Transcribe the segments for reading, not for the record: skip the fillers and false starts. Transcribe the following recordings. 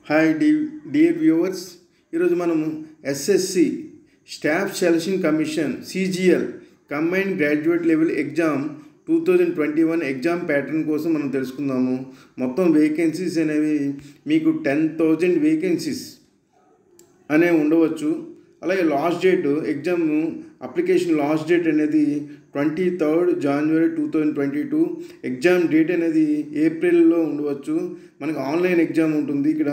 Hi dear viewers, ఈరోజు మనం SSC staff selection commission CGL combined graduate level exam 2021 exam pattern కోసం మనం తెలుసుకుందాము. మొత్తం వేకెన్సీస్ అనేవి మీకు 10,000 వేకెన్సీస్ అనేవి ఉండవచ్చు. అలాగే last date exam application last date అనేది 23rd January 2022. ఎగ్జామ్ డేట్ అనేది ఏప్రిల్లో ఉండవచ్చు. మనకు ఆన్లైన్ ఎగ్జామ్ ఉంటుంది. ఇక్కడ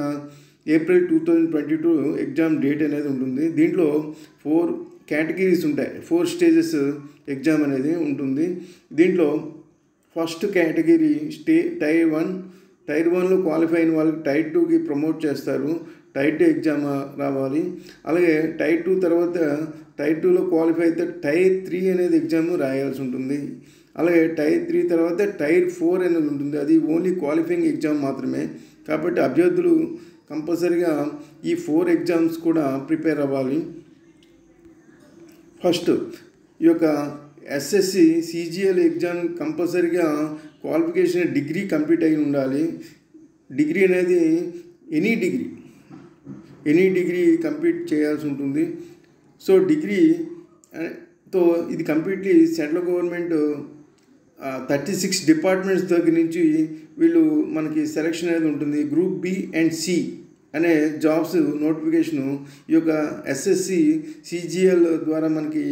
April 2022 ఎగ్జామ్ డేట్ అనేది ఉంటుంది. దీంట్లో 4 కేటగిరీస్ ఉంటాయి. 4 స్టేజెస్ ఎగ్జామ్ అనేది ఉంటుంది. దీంట్లో ఫస్ట్ కేటగిరీ టైర్ 1. టైర్ 1లో క్వాలిఫై అయిన వాళ్ళకి టైర్ 2కి ప్రమోట్ చేస్తారు. టైర్ 2 ఎగ్జామ్ రావాలి. అలాగే టైర్ 2 తర్వాత టైర్ 2లో క్వాలిఫై అయితే టైర్ 3 అనేది ఎగ్జామ్ రాయాల్సి ఉంటుంది. అలాగే టైర్ 3 తర్వాత టైర్ 4 అనేది ఉంటుంది. అది ఓన్లీ క్వాలిఫైయింగ్ ఎగ్జామ్ మాత్రమే. కాబట్టి అభ్యర్థులు కంపల్సరీగా ఈ 4 ఎగ్జామ్స్ కూడా ప్రిపేర్ అవ్వాలి. ఫస్ట్ ఈ యొక్క ఎస్ఎస్సి సిజిఎల్ ఎగ్జామ్ కంపల్సరీగా క్వాలిఫికేషన్ డిగ్రీ కంప్లీట్ అయి ఉండాలి. డిగ్రీ అనేది ఎనీ డిగ్రీ కంప్లీట్ చేయాల్సి ఉంటుంది. సో డిగ్రీతో ఇది కంప్లీట్లీ సెంట్రల్ గవర్నమెంట్ 36 డిపార్ట్మెంట్స్ దగ్గర నుంచి వీళ్ళు మనకి సెలక్షన్ అనేది ఉంటుంది. గ్రూప్ బి అండ్ సి అనే జాబ్స్ నోటిఫికేషను ఈ యొక్క ఎస్ఎస్సి సిజిఎల్ ద్వారా మనకి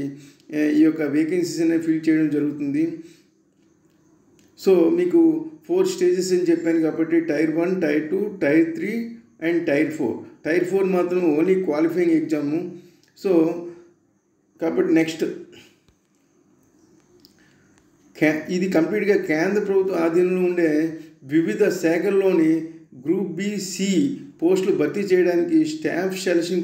ఈ యొక్క వేకెన్సీస్ అనేవి ఫిల్ చేయడం జరుగుతుంది. సో మీకు 4 స్టేజెస్ అని చెప్పాను కాబట్టి tier 1, tier 2, tier 3 and tier 4. Tier 4 మాత్రం ఓన్లీ క్వాలిఫైయింగ్ ఎగ్జాము. సో కాబట్టి నెక్స్ట్ ఇది కంప్లీట్గా కేంద్ర ప్రభుత్వ ఆధీనంలో ఉండే వివిధ శాఖల్లోని గ్రూప్ బి సి పోస్టులు భర్తీ చేయడానికి staff selection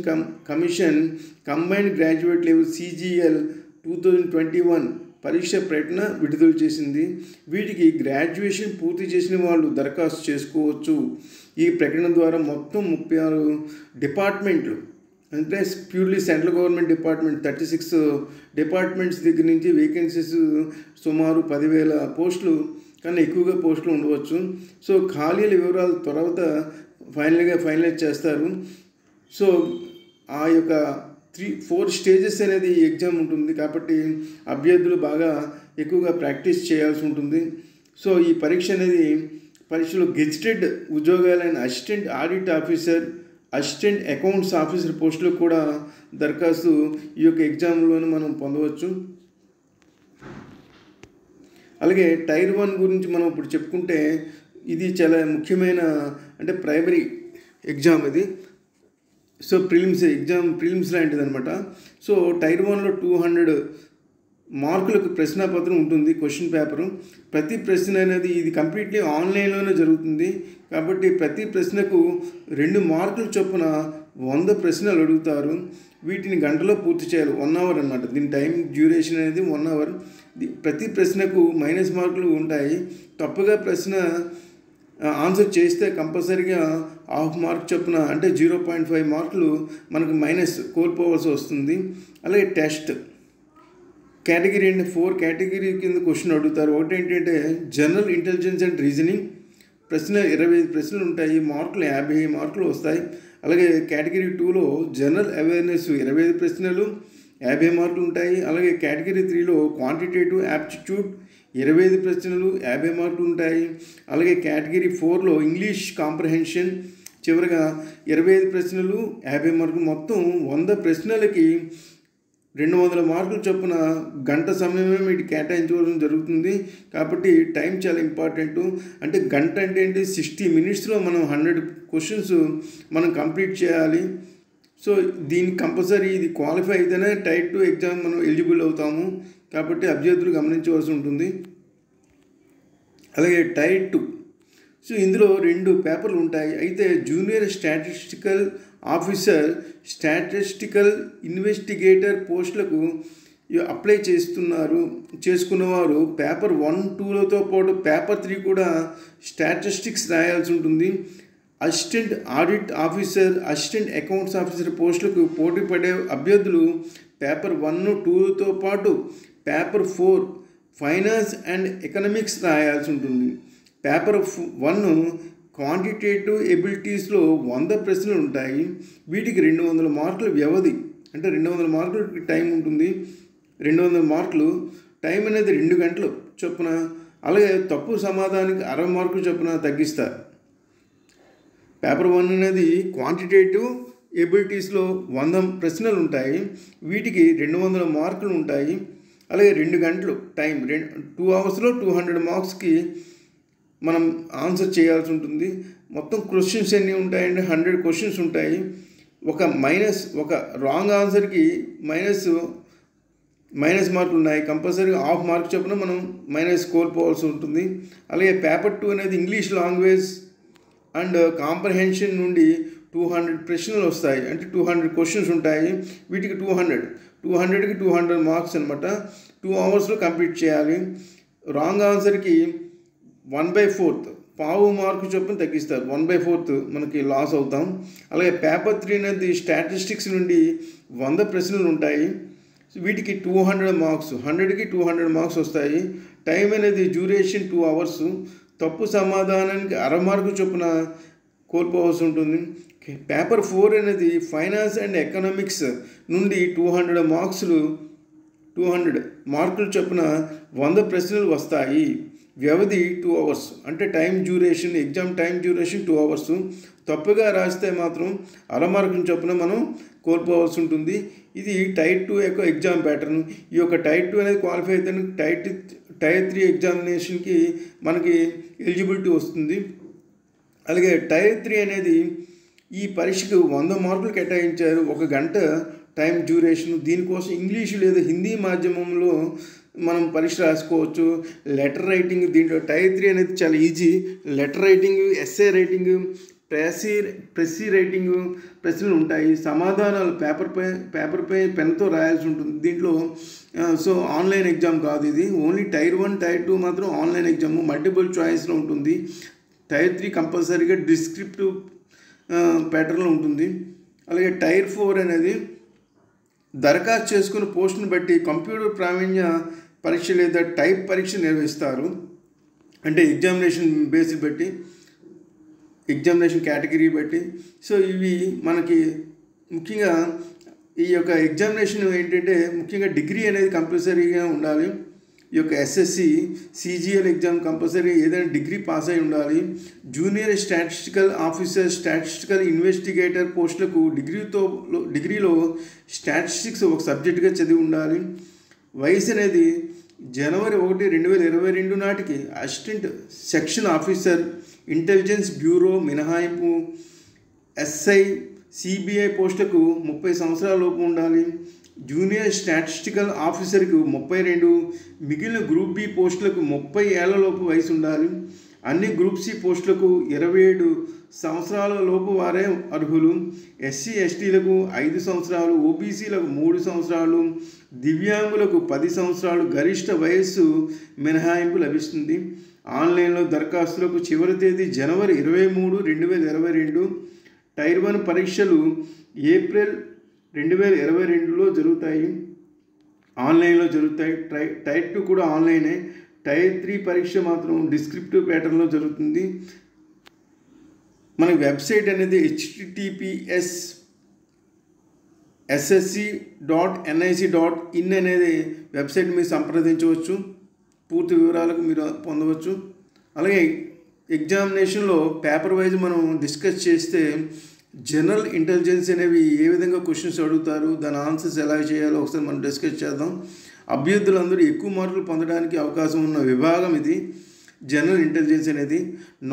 commission combined graduate level CGL 2021 పరీక్ష ప్రకటన విడుదల చేసింది. వీటికి గ్రాడ్యుయేషన్ పూర్తి చేసిన వాళ్ళు దరఖాస్తు చేసుకోవచ్చు. ఈ ప్రకటన ద్వారా మొత్తం 36 డిపార్ట్మెంట్లు, అంటే purely central government department 36 departments దగ్గర నుంచి వేకెన్సీస్ సుమారు 10,000 పోస్టులు కన్నా ఎక్కువగా పోస్టులు ఉండవచ్చు. సో ఖాళీల వివరాలు తర్వాత ఫైనలైజ్ చేస్తారు. సో ఆ యొక్క 4 స్టేజెస్ అనేది ఎగ్జామ్ ఉంటుంది. కాబట్టి అభ్యర్థులు బాగా ఎక్కువగా ప్రాక్టీస్ చేయాల్సి ఉంటుంది. సో ఈ పరీక్షలో గెజిటెడ్ ఉద్యోగాలైన assistant audit officer, assistant accounts officer పోస్టులకు కూడా దరఖాస్తు ఈ యొక్క ఎగ్జామ్లోనే మనం పొందవచ్చు. అలాగే టైర్ 1 గురించి మనం ఇప్పుడు చెప్పుకుంటే ఇది చాలా ముఖ్యమైన అంటే ప్రైమరీ ఎగ్జామ్ ఇది. సో ప్రిలిమ్స్ లాంటిది అనమాట. సో టైర్ 1లో 200 మార్కులకు ప్రశ్నాపత్రం ఉంటుంది, క్వశ్చన్ పేపరు. ప్రతి ప్రశ్న అనేది ఇది కంప్లీట్లీ ఆన్లైన్లోనే జరుగుతుంది. కాబట్టి ప్రతి ప్రశ్నకు 2 మార్కుల చొప్పున 100 ప్రశ్నలు అడుగుతారు. వీటిని గంటలో పూర్తి చేయాలి. 1 అవర్ అనమాట. దీని టైం డ్యూరేషన్ అనేది 1 అవర్. ప్రతి ప్రశ్నకు మైనస్ మార్కులు ఉంటాయి. తప్పుగా ప్రశ్న ఆన్సర్ చేస్తే కంపల్సరీగా ½ మార్క్ చొప్పున అంటే 0.5 మార్కులు మనకు మైనస్ కోల్పోవాల్సి వస్తుంది. అలాగే టెస్ట్ కేటగిరీ అంటే 4 కేటగిరీ కింద క్వశ్చన్ అడుగుతారు. ఒకటి ఏంటంటే జనరల్ ఇంటెలిజెన్స్ అండ్ రీజనింగ్. 25 ప్రశ్నలు ఉంటాయి. మార్కులు 50 మార్కులు వస్తాయి. అలాగే కేటగిరీ 2లో జనరల్ అవేర్నెస్ 25 ప్రశ్నలు, 50 మార్కులు ఉంటాయి. అలాగే కేటగిరీ 3లో క్వాంటిటేటివ్ యాప్టిట్యూడ్ 25 ప్రశ్నలు, 50 మార్కులు ఉంటాయి. అలాగే కేటగిరీ 4లో ఇంగ్లీష్ కాంప్రహెన్షన్ చివరిగా 25 ప్రశ్నలు, 50 మార్కులు. మొత్తం 100 ప్రశ్నలకి 200 మార్కులు చొప్పున గంట సమయమే మీకు కేటాయించవలసి జరుగుతుంది. కాబట్టి టైం చాలా ఇంపార్టెంట్. అంటే గంట అంటే ఏంటి, 60 మినిట్స్లో మనం 100 క్వశ్చన్స్ మనం కంప్లీట్ చేయాలి. సో దీనికి కంపల్సరీ ఇది క్వాలిఫై అయితేనే టైర్ 2 ఎగ్జామ్ మనం ఎలిజిబుల్ అవుతాము. కాబట్టి అభ్యర్థులు గమనించవలసి ఉంటుంది. అలాగే టైర్ 2. సో ఇందులో 2 పేపర్లు ఉంటాయి. అయితే junior statistical officer, statistical investigator పోస్టులకు అప్లై చేసుకున్నవారు పేపర్ 1, 2లతో పాటు పేపర్ 3 కూడా స్టాటిస్టిక్స్ రాయాల్సి ఉంటుంది. Assistant audit officer, assistant accounts officer పోస్టులకు పోటీ పడే అభ్యర్థులు పేపర్ 1, 2తో పాటు పేపర్ 4 ఫైనాన్స్ అండ్ ఎకనామిక్స్ రాయాల్సి ఉంటుంది. పేపర్ 1 క్వాంటిటేటివ్ ఎబిలిటీస్లో 100 ప్రశ్నలు ఉంటాయి. వీటికి 200 మార్కుల వ్యవధి, అంటే 200 మార్కులకి టైం ఉంటుంది. 200 మార్కులు టైం అనేది 2 గంటలు చొప్పున. అలాగే తప్పు సమాధానానికి 60 మార్కులు చొప్పున తగ్గిస్తారు. పేపర్ 1 అనేది క్వాంటిటేటివ్ ఎబిలిటీస్లో 100 ప్రశ్నలు ఉంటాయి. వీటికి 200 మార్కులు ఉంటాయి. అలాగే 2 గంటలు టైం, 2 అవర్స్లో 200 మార్క్స్కి మనం ఆన్సర్ చేయాల్సి ఉంటుంది. మొత్తం క్వశ్చన్స్ ఎన్ని ఉంటాయంటే 100 క్వశ్చన్స్ ఉంటాయి. ఒక రాంగ్ ఆన్సర్కి మైనస్ మార్కులు ఉన్నాయి. కంపల్సరీగా హాఫ్ మార్క్ చొప్పున మనం మైనస్ కోల్పోవాల్సి ఉంటుంది. అలాగే పేపర్ 2 అనేది ఇంగ్లీష్ లాంగ్వేజ్ అండ్ కాంప్రహెన్షన్ నుండి 200 ప్రశ్నలు వస్తాయి. అంటే 200 క్వశ్చన్స్ ఉంటాయి. వీటికి 200కి 200 మార్క్స్ అనమాట. 2 అవర్స్లో కంప్లీట్ చేయాలి. రాంగ్ ఆన్సర్కి 1/4 పావు మార్కు చొప్పున తగ్గిస్తారు. 1/4 మనకి లాస్ అవుతాం. అలాగే పేపర్ 3 అనేది స్టాటిస్టిక్స్ నుండి 100 ప్రశ్నలు ఉంటాయి. వీటికి 200 మార్క్స్, 100కి 200 మార్క్స్ వస్తాయి. టైం అనేది డ్యూరేషన్ 2 అవర్స్. తప్పు సమాధానానికి 60 మార్కు చొప్పున కోల్పోవాల్సి ఉంటుంది. పేపర్ 4 అనేది ఫైనాన్స్ అండ్ ఎకనామిక్స్ నుండి 200 మార్కులు చొప్పున 100 ప్రశ్నలు వస్తాయి. వ్యవధి 2 అవర్స్, అంటే ఎగ్జామ్ టైం డ్యూరేషన్ 2 అవర్స్. తప్పుగా రాస్తే మాత్రం 60 మార్కుల చొప్పున మనం కోల్పోవాల్సి ఉంటుంది. ఇది టైర్ 2 యొక్క ఎగ్జామ్ ప్యాటర్న్. ఈ యొక్క టైర్ 2 అనేది క్వాలిఫై అయితే టైర్ 3 ఎగ్జామినేషన్కి మనకి ఎలిజిబిలిటీ వస్తుంది. అలాగే టైర్ 3 అనేది ఈ పరీక్షకు 100 మార్కులు కేటాయించారు. 1 గంట టైం డ్యూరేషన్. దీనికోసం ఇంగ్లీషు లేదా హిందీ మాధ్యమంలో మనం పరీక్ష రాసుకోవచ్చు. లెటర్ రైటింగ్, దీంట్లో టైర్ 3 అనేది చాలా easy. Letter writing, essay writing, precis writing ప్రశ్నలు ఉంటాయి. సమాధానాలు పేపర్పై పెన్తో రాయాల్సి ఉంటుంది. దీంట్లో ఆన్లైన్ ఎగ్జామ్ కాదు ఇది. ఓన్లీ టైర్ 1, టైర్ 2 మాత్రం ఆన్లైన్ ఎగ్జామ్, మల్టిపుల్ చాయిస్లో ఉంటుంది. టైర్ 3 కంపల్సరీగా డిస్క్రిప్టివ్ ప్యాటర్న్లో ఉంటుంది. అలాగే టైర్ 4 అనేది దరఖాస్తు చేసుకున్న పోస్టును బట్టి కంప్యూటర్ ప్రావీణ్య పరీక్ష లేదా టైప్ పరీక్ష నిర్వహిస్తారు. అంటే ఎగ్జామినేషన్ బేసిక్ బట్టి, ఎగ్జామినేషన్ కేటగిరీ బట్టి. ఇవి మనకి ముఖ్యంగా ఈ యొక్క ఎగ్జామినేషన్ ఏంటంటే ముఖ్యంగా డిగ్రీ అనేది కంపల్సరీగా ఉండాలి. ఈ యొక్క ఎస్ఎస్సి సిజిఎల్ ఎగ్జామ్ కంపల్సరీ ఏదైనా డిగ్రీ పాస్ అయి ఉండాలి. Junior statistical officer, statistical investigator పోస్టులకు డిగ్రీలో స్టాటిస్టిక్స్ ఒక సబ్జెక్టుగా చదివి ఉండాలి. వయసు అనేది జనవరి 1, 2022 నాటికి assistant section officer, intelligence bureau మినహాయింపు ఎస్ఐ, సిబిఐ పోస్టులకు 30 సంవత్సరాల లోపు ఉండాలి. జూనియర్ స్టాటిస్టికల్ ఆఫీసర్కు 32, మిగిలిన గ్రూప్ బి పోస్టులకు 30 ఏళ్ల లోపు వయసు ఉండాలి. అన్ని గ్రూప్ సి పోస్టులకు 27 సంవత్సరాల లోపు వారే అర్హులు. ఎస్సీ ఎస్టీలకు 5 సంవత్సరాలు, ఓబీసీలకు 3 సంవత్సరాలు, దివ్యాంగులకు 10 సంవత్సరాలు గరిష్ట వయస్సు మినహాయింపు లభిస్తుంది. ఆన్లైన్లో దరఖాస్తులకు చివరి తేదీ జనవరి 23, 2022. టైర్ 1 పరీక్షలు ఏప్రిల్ 2022లో జరుగుతాయి, ఆన్లైన్లో జరుగుతాయి. టైర్ 2 కూడా ఆన్లైనే. టైర్ 3 పరీక్ష మాత్రం డిస్క్రిప్టివ్ ప్యాటర్న్లో జరుగుతుంది. మన వెబ్సైట్ అనేది https://ssc.nic.in అనేది వెబ్సైట్ మీరు సంప్రదించవచ్చు. పూర్తి వివరాలకు మీరు పొందవచ్చు. అలాగే ఎగ్జామినేషన్లో పేపర్ వైజ్ మనం డిస్కస్ చేస్తే జనరల్ ఇంటెలిజెన్స్ అనేవి ఏ విధంగా క్వశ్చన్స్ అడుగుతారు, దాని ఆన్సర్స్ ఎలా చేయాలో ఒకసారి మనం డిస్కస్ చేద్దాం. అభ్యర్థులందరూ ఎక్కువ మార్కులు పొందడానికి అవకాశం ఉన్న విభాగం ఇది జనరల్ ఇంటెలిజెన్స్ అనేది.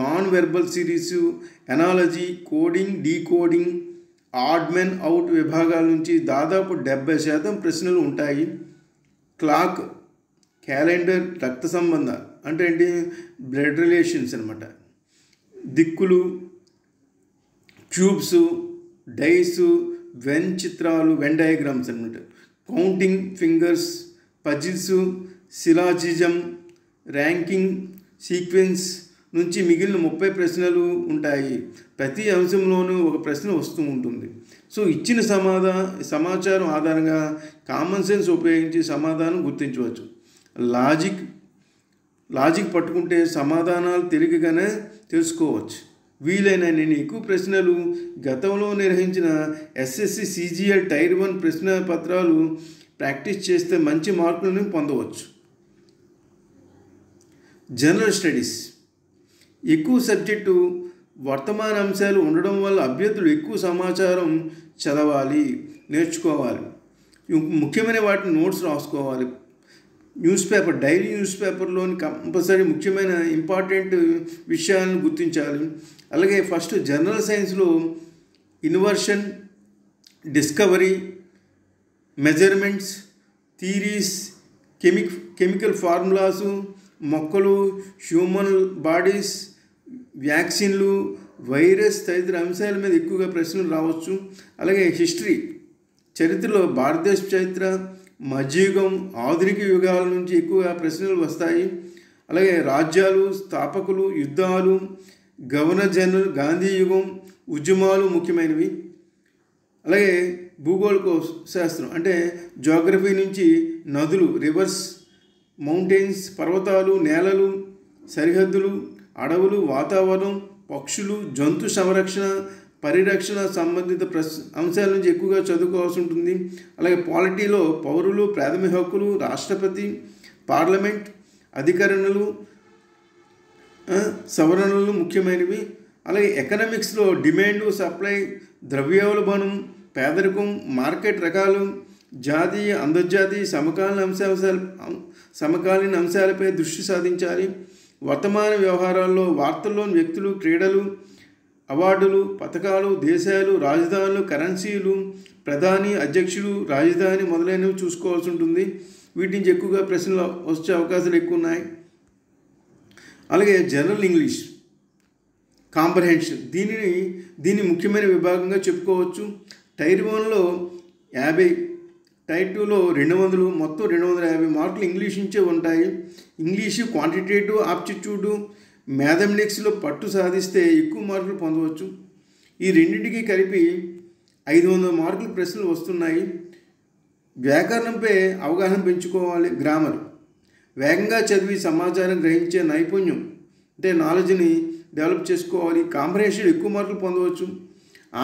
Non verbal series, analogy, coding, decoding, odd men out విభాగాల నుంచి దాదాపు 70% ప్రశ్నలు ఉంటాయి. క్లాక్, క్యాలెండర్, రక్త సంబంధాలు అంటే ఏంటి, బ్లడ్ రిలేషన్స్ అనమాట. దిక్కులు, క్యూబ్స్, డైస్, వెన్ చిత్రాలు, వెన్ డయాగ్రామ్స్ అనమాట. Counting fingers, puzzles, syllogism, ranking, sequence నుంచి మిగిలిన 30 ప్రశ్నలు ఉంటాయి. ప్రతి అంశంలోనూ ఒక ప్రశ్న వస్తూ ఉంటుంది. ఇచ్చిన సమాచారం ఆధారంగా కామన్ సెన్స్ ఉపయోగించి సమాధానం గుర్తించవచ్చు. లాజిక్ పట్టుకుంటే సమాధానాలు తెలియగానే తెలుసుకోవచ్చు. వీలైనన్ని ఎక్కువ ప్రశ్నలు గతంలో నిర్వహించిన ఎస్ఎస్సి సిజిఎల్ టైర్ 1 ప్రశ్న పత్రాలు ప్రాక్టీస్ చేస్తే మంచి మార్కులను పొందవచ్చు. జనరల్ స్టడీస్ ఎక్కువ సబ్జెక్టు వర్తమాన అంశాలు ఉండడం వల్ల అభ్యర్థులు ఎక్కువ సమాచారం చదవాలి, నేర్చుకోవాలి. ముఖ్యమైన వాటిని నోట్స్ రాసుకోవాలి. న్యూస్ పేపర్, డైలీ న్యూస్ పేపర్లోని కంపల్సరీ ముఖ్యమైన ఇంపార్టెంట్ విషయాలను గుర్తించాలి. అలాగే ఫస్ట్ జనరల్ సైన్స్లో inversion, discovery, measurements, theories, chemical formulas, మొక్కలు, హ్యూమన్ బాడీస్, వ్యాక్సిన్లు, వైరస్ తదితర అంశాల మీద ఎక్కువగా ప్రశ్నలు రావచ్చు. అలాగే హిస్టరీ, చరిత్రలో భారతదేశ చరిత్ర, మధ్యయుగం, ఆధునిక యుగాల నుంచి ఎక్కువగా ప్రశ్నలు వస్తాయి. అలాగే రాజ్యాలు, స్థాపకులు, యుద్ధాలు, గవర్నర్ జనరల్, గాంధీ యుగం, ఉద్యమాలు ముఖ్యమైనవి. అలాగే భూగోళిక శాస్త్రం అంటే జియోగ్రఫీ నుంచి నదులు, రివర్స్, మౌంటైన్స్, పర్వతాలు, నేలలు, సరిహద్దులు, అడవులు, వాతావరణం, పక్షులు, జంతు సంరక్షణ, పరిరక్షణ సంబంధిత అంశాల నుంచి ఎక్కువగా చదువుకోవాల్సి ఉంటుంది. అలాగే పాలిటీలో పౌరులు, ప్రాథమిక హక్కులు, రాష్ట్రపతి, పార్లమెంట్, అధికరణలు, సవరణలు ముఖ్యమైనవి. అలాగే ఎకనామిక్స్లో డిమాండు, సప్లై, ద్రవ్యోల్బణం, పేదరికం, మార్కెట్ రకాలు, జాతీయ, అంతర్జాతీయ సమకాలీన అంశాలపై దృష్టి సాధించాలి. వర్తమాన వ్యవహారాల్లో వార్తల్లోని వ్యక్తులు, క్రీడలు, అవార్డులు, పథకాలు, దేశాలు, రాజధానులు, కరెన్సీలు, ప్రధాని, అధ్యక్షులు, రాజధాని మొదలైనవి చూసుకోవాల్సి ఉంటుంది. వీటి నుంచి ఎక్కువగా ప్రశ్నలు వచ్చే అవకాశాలు ఎక్కువ ఉన్నాయి. అలాగే జనరల్ ఇంగ్లీష్ కాంప్రహెన్షన్, దీన్ని ముఖ్యమైన విభాగంగా చెప్పుకోవచ్చు. టైర్ 1లో 50, టైర్ 2లో 200, మొత్తం 250 మార్కులు ఇంగ్లీష్ నుంచే ఉంటాయి. ఇంగ్లీషు, క్వాంటిటేటివ్ ఆప్టిట్యూడు, మ్యాథమెటిక్స్లో పట్టు సాధిస్తే ఎక్కువ మార్కులు పొందవచ్చు. ఈ రెండింటికి కలిపి 500 మార్కుల ప్రశ్నలు వస్తున్నాయి. వ్యాకరణంపై అవగాహన పెంచుకోవాలి. గ్రామర్, వేగంగా చదివి సమాచారం గ్రహించే నైపుణ్యం అంటే నాలెడ్జ్ని డెవలప్ చేసుకోవాలి. కాంప్రహెన్షన్ ఎక్కువ మార్కులు పొందవచ్చు.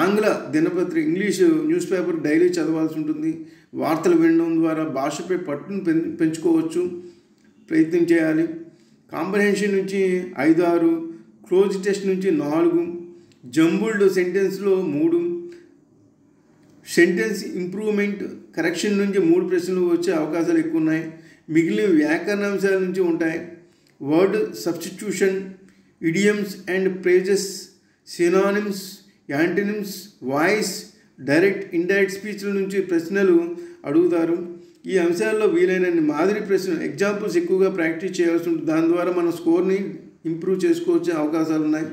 ఆంగ్ల దినపత్రిక, ఇంగ్లీషు న్యూస్ పేపర్ డైలీ చదవాల్సి ఉంటుంది. వార్తలు వినడం ద్వారా భాషపై పట్టును పెంచుకోవచ్చు, ప్రయత్నం చేయాలి. కాంప్రహెన్షన్ నుంచి 5-6, క్లోజ్ టెస్ట్ నుంచి 4, జంబుల్డ్ సెంటెన్స్లో 3, సెంటెన్స్ ఇంప్రూవ్మెంట్, కరెక్షన్ నుంచి 3 ప్రశ్నలు వచ్చే అవకాశాలు ఎక్కువ ఉన్నాయి. మిగిలిన వ్యాకరణ అంశాల నుంచి ఉంటాయి. Word substitution, idioms and phrases, synonyms, antonyms, voice, direct, indirect స్పీచ్ల నుంచి ప్రశ్నలు అడుగుతారు. ఈ అంశాల్లో వీలైనన్ని మాదిరి ప్రశ్నలు, ఎగ్జాంపుల్స్ ఎక్కువగా ప్రాక్టీస్ చేయాల్సి ఉంటుంది. దాని ద్వారా మన స్కోర్ని ఇంప్రూవ్ చేసుకోవచ్చే అవకాశాలు ఉన్నాయి.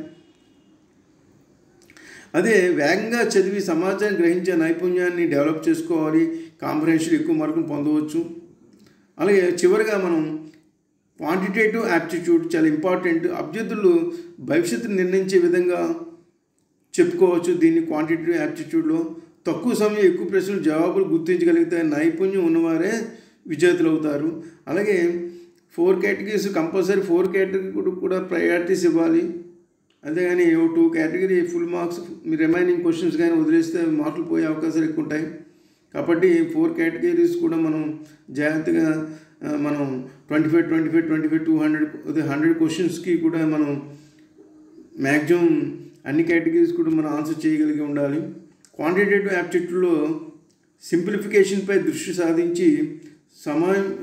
అదే వేగంగా చదివి సమాచారం గ్రహించే నైపుణ్యాన్ని డెవలప్ చేసుకోవాలి. కాంప్రహెన్షన్ ఎక్కువ మార్కులు పొందవచ్చు. అలాగే చివరిగా మనం క్వాంటిటేటివ్ యాప్టిట్యూడ్ చాలా ఇంపార్టెంట్. అభ్యర్థులు భవిష్యత్తును నిర్ణయించే విధంగా చెప్పుకోవచ్చు. దీన్ని క్వాంటిటేటివ్ యాప్టిట్యూడ్లో తక్కువ సమయం ఎక్కువ ప్రశ్నలు జవాబులు గుర్తించగలిగితే నైపుణ్యం ఉన్నవారే విజేతలు అవుతారు. అలాగే 4 కేటగిరీస్ కంపల్సరీ, 4 కేటగిరీ కూడా ప్రయారిటీస్ ఇవ్వాలి. అంతేగాని 2 category full marks, remaining questions కానీ వదిలేస్తే మార్కులు పోయే అవకాశాలు ఎక్కువ ఉంటాయి. కాబట్టి 4 కేటగిరీస్ కూడా మనం జాగ్రత్తగా మనం 25, 200, 100 క్వశ్చన్స్కి కూడా మనం మ్యాక్సిమం అన్ని కేటగిరీస్ కూడా మనం ఆన్సర్ చేయగలిగి ఉండాలి. క్వాంటిటేటివ్ యాప్టిట్యూడ్లో సింప్లిఫికేషన్పై దృష్టి సాధించి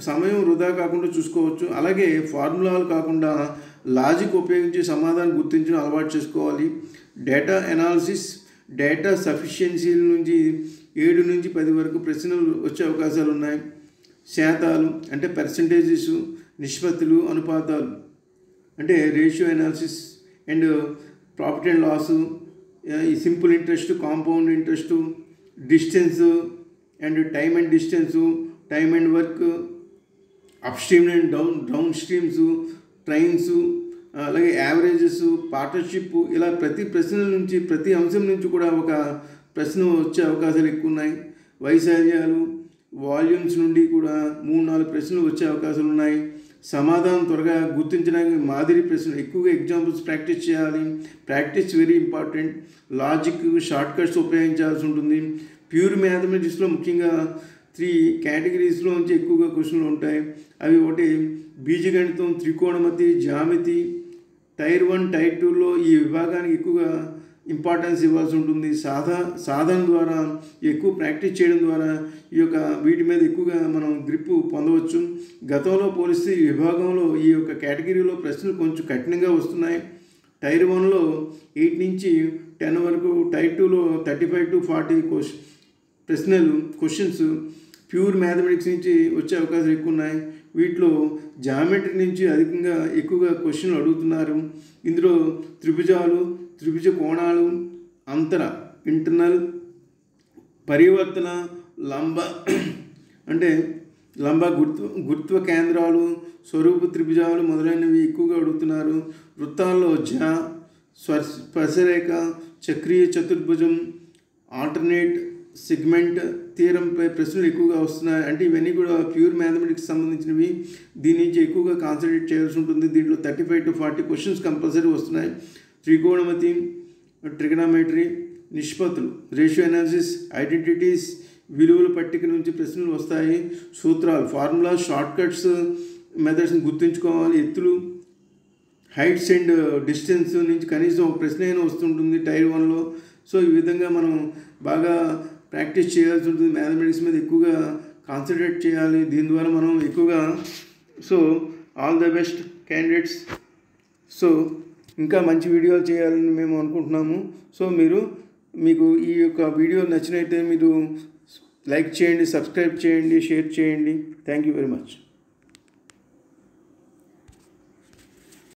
సమయం వృధా కాకుండా చూసుకోవచ్చు. అలాగే ఫార్ములాలు కాకుండా లాజిక్ ఉపయోగించి సమాధానం గుర్తించడం అలవాటు చేసుకోవాలి. డేటా అనాలిసిస్, డేటా సఫిషియన్సీల నుంచి 7 నుంచి 10 వరకు ప్రశ్నలు వచ్చే అవకాశాలు ఉన్నాయి. శాతాలు అంటే పర్సంటేజెస్, నిష్పత్తులు, అనుపాతాలు అంటే ratio analysis and profit and loss, ఈ simple interest, compound interest, distance and time and distance, time and work, upstream and downstreams, trains, అలాగే యావరేజెస్, పార్ట్నర్షిప్, ఇలా ప్రతి ప్రశ్న నుంచి, ప్రతి అంశం నుంచి కూడా ఒక ప్రశ్న వచ్చే అవకాశాలు ఎక్కువ ఉన్నాయి. వైశాల్యాలు, వాల్యూమ్స్ నుండి కూడా 3-4 ప్రశ్నలు వచ్చే అవకాశాలు ఉన్నాయి. సమాధానం త్వరగా గుర్తించడానికి మాదిరి ప్రశ్నలు ఎక్కువగా ఎగ్జాంపుల్స్ ప్రాక్టీస్ చేయాలి. Practice very important. Logic short cuts ఉపయోగించాల్సి ఉంటుంది. ప్యూర్ మ్యాథమెటిక్స్లో ముఖ్యంగా 3 కేటగిరీస్లో నుంచి ఎక్కువగా క్వశ్చన్లు ఉంటాయి. అవి ఒకటి బీజగణితం, త్రికోణమితి, జ్యామితి. టైర్ 1 టైర్ 2లో ఈ విభాగానికి ఎక్కువగా ఇంపార్టెన్స్ ఇవ్వాల్సి ఉంటుంది. సాధన ద్వారా ఎక్కువ ప్రాక్టీస్ చేయడం ద్వారా ఈ యొక్క వీటి మీద ఎక్కువగా మనం గ్రిప్ పొందవచ్చు. గతంలో పోలిస్తే ఈ విభాగంలో ఈ యొక్క కేటగిరీలో ప్రశ్నలు కొంచెం కఠినంగా వస్తున్నాయి. టైర్ 1లో 8 నుంచి 10 వరకు, టైర్ 2లో 35 to 40 క్వశ్చన్స్ ప్యూర్ మ్యాథమెటిక్స్ నుంచి వచ్చే అవకాశాలు ఎక్కువ ఉన్నాయి. వీటిలో జామెట్రీ నుంచి ఎక్కువగా క్వశ్చన్లు అడుగుతున్నారు. ఇందులో త్రిభుజాలు, త్రిభుజ కోణాలు, ఇంటర్నల్, పరివర్తన, లంబ గురుత్వ కేంద్రాలు, స్వరూప త్రిభుజాలు మొదలైనవి ఎక్కువగా అడుగుతున్నారు. వృత్తాల్లో స్పర్శరేఖ, చక్రీయ చతుర్భుజం, ఆల్టర్నేట్ సెగ్మెంట్ థియరంపై ప్రశ్నలు ఎక్కువగా వస్తున్నాయి. అంటే ఇవన్నీ కూడా ప్యూర్ మ్యాథమెటిక్స్ సంబంధించినవి. దీని నుంచి ఎక్కువగా కాన్సన్ట్రేట్ చేయాల్సి ఉంటుంది. దీంట్లో 35 to 40 క్వశ్చన్స్ కంపల్సరీ వస్తున్నాయి. త్రికోణమితి, ట్రిగనామెట్రీ, నిష్పత్తులు, రేషియో అనాలిసిస్, ఐడెంటిటీస్, విలువల పట్టిక నుంచి ప్రశ్నలు వస్తాయి. సూత్రాలు, ఫార్ములాస్, షార్ట్ కట్స్ మెథడ్స్ని గుర్తుంచుకోవాలి. ఎత్తులు, హైట్స్ అండ్ డిస్టెన్స్ నుంచి కనీసం ఒక ప్రశ్న అయినా వస్తుంటుంది టైర్ 1లో. సో ఈ విధంగా మనం బాగా ప్రాక్టీస్ చేయాల్సి ఉంటుంది. మ్యాథమెటిక్స్ మీద ఎక్కువగా కాన్సన్ట్రేట్ చేయాలి. దీని ద్వారా మనం ఎక్కువగా ఆల్ ద బెస్ట్ క్యాండిడేట్స్. ఇంకా మంచి వీడియోలు చేయాలని మేము అనుకుంటున్నాము. మీకు ఈ యొక్క వీడియో నచ్చినైతే మీరు లైక్ చేయండి, సబ్స్క్రైబ్ చేయండి, షేర్ చేయండి. Thank you very much.